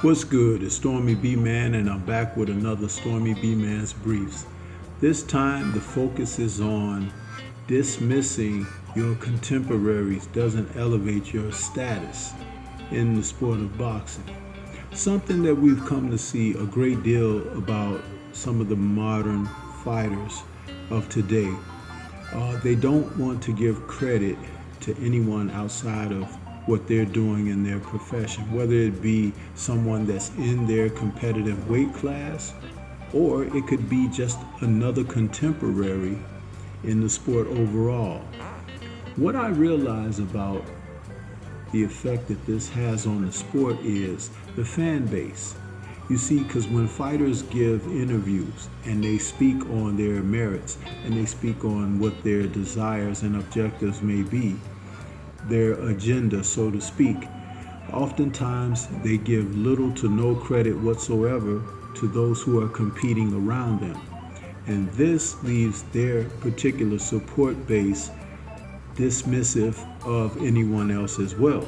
What's good? It's Stormybman, and I'm back with another Stormybman's Briefs. This time, the focus is on dismissing your contemporaries doesn't elevate your status in the sport of boxing. Something that we've come to see a great deal about some of the modern fighters of today. They don't want to give credit to anyone outside of what they're doing in their profession, whether it be someone that's in their competitive weight class, or it could be just another contemporary in the sport overall. What I realize about the effect that this has on the sport is the fan base. You see, because when fighters give interviews and they speak on their merits and they speak on what their desires and objectives may be, their agenda, so to speak, oftentimes they give little to no credit whatsoever to those who are competing around them. And this leaves their particular support base dismissive of anyone else as well.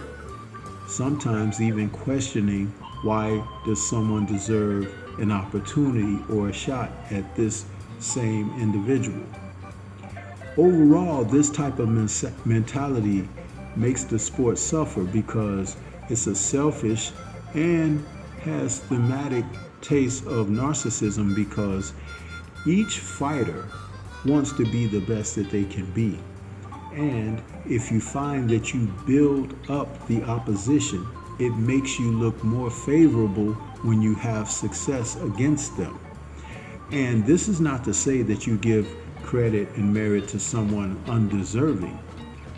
Sometimes even questioning, why does someone deserve an opportunity or a shot at this same individual? Overall, this type of mentality makes the sport suffer because it's a selfish and has thematic taste of narcissism, because each fighter wants to be the best that they can be. And if you find that you build up the opposition, it makes you look more favorable when you have success against them. And this is not to say that you give credit and merit to someone undeserving,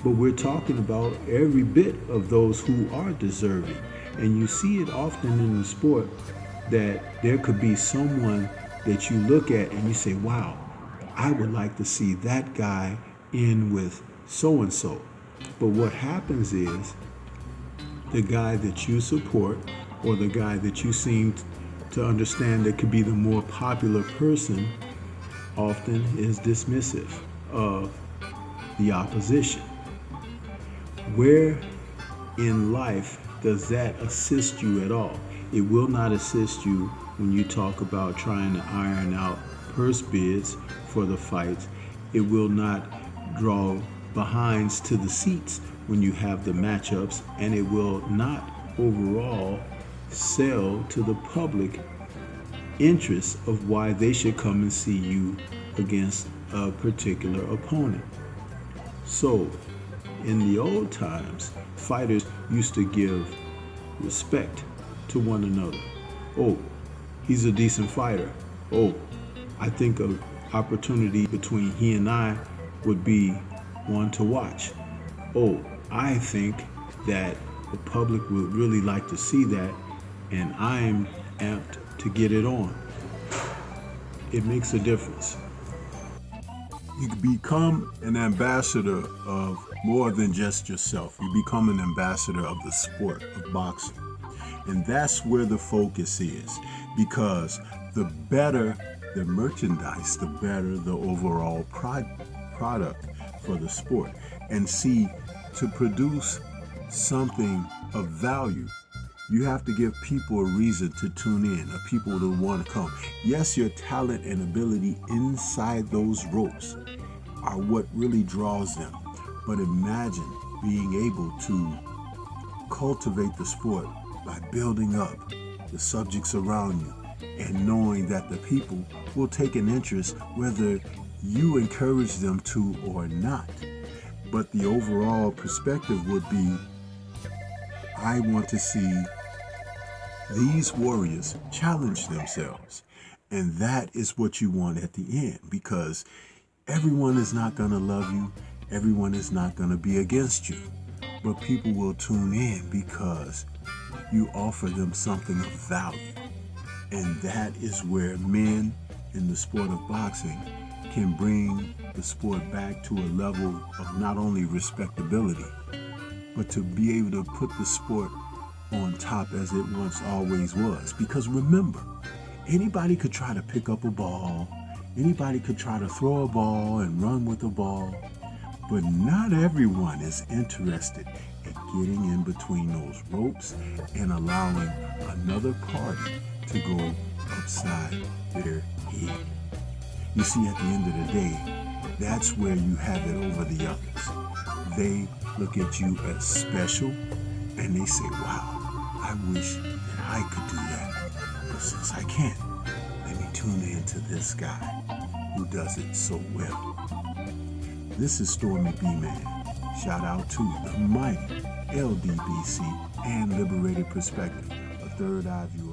but we're talking about every bit of those who are deserving. And you see it often in the sport that there could be someone that you look at and you say, wow, I would like to see that guy in with so-and-so. But what happens is the guy that you support, or the guy that you seem to understand that could be the more popular person, often is dismissive of the opposition. Where in life does that assist you at all? It will not assist you when you talk about trying to iron out purse bids for the fights. It will not draw behinds to the seats when you have the matchups, and it will not overall sell to the public interest of why they should come and see you against a particular opponent. So, in the old times, fighters used to give respect to one another. Oh, he's a decent fighter. Oh, I think an opportunity between he and I would be one to watch. Oh, I think that the public would really like to see that, and I'm amped to get it on. It makes a difference. You become an ambassador of more than just yourself. You become an ambassador of the sport of boxing. And that's where the focus is, because the better the merchandise, the better the overall product for the sport. And see, to produce something of value, you have to give people a reason to tune in, or people to want to come. Yes, your talent and ability inside those ropes are what really draws them. But imagine being able to cultivate the sport by building up the subjects around you and knowing that the people will take an interest whether you encourage them to or not. But the overall perspective would be, I want to see these warriors challenge themselves. And that is what you want at the end, because everyone is not going to love you. Everyone is not going to be against you. But people will tune in because you offer them something of value. And that is where men in the sport of boxing can bring the sport back to a level of not only respectability, but to be able to put the sport on top as it once always was. Because remember, anybody could try to pick up a ball, anybody could try to throw a ball and run with a ball, but not everyone is interested and getting in between those ropes and allowing another party to go upside their head. You see, at the end of the day, that's where you have it over the others. They look at you as special and they say, wow, I wish that I could do that. But since I can't, let me tune in to this guy who does it so well. This is Stormybman. Shout out to the mighty LDBC and Liberated Perspective, a third eye view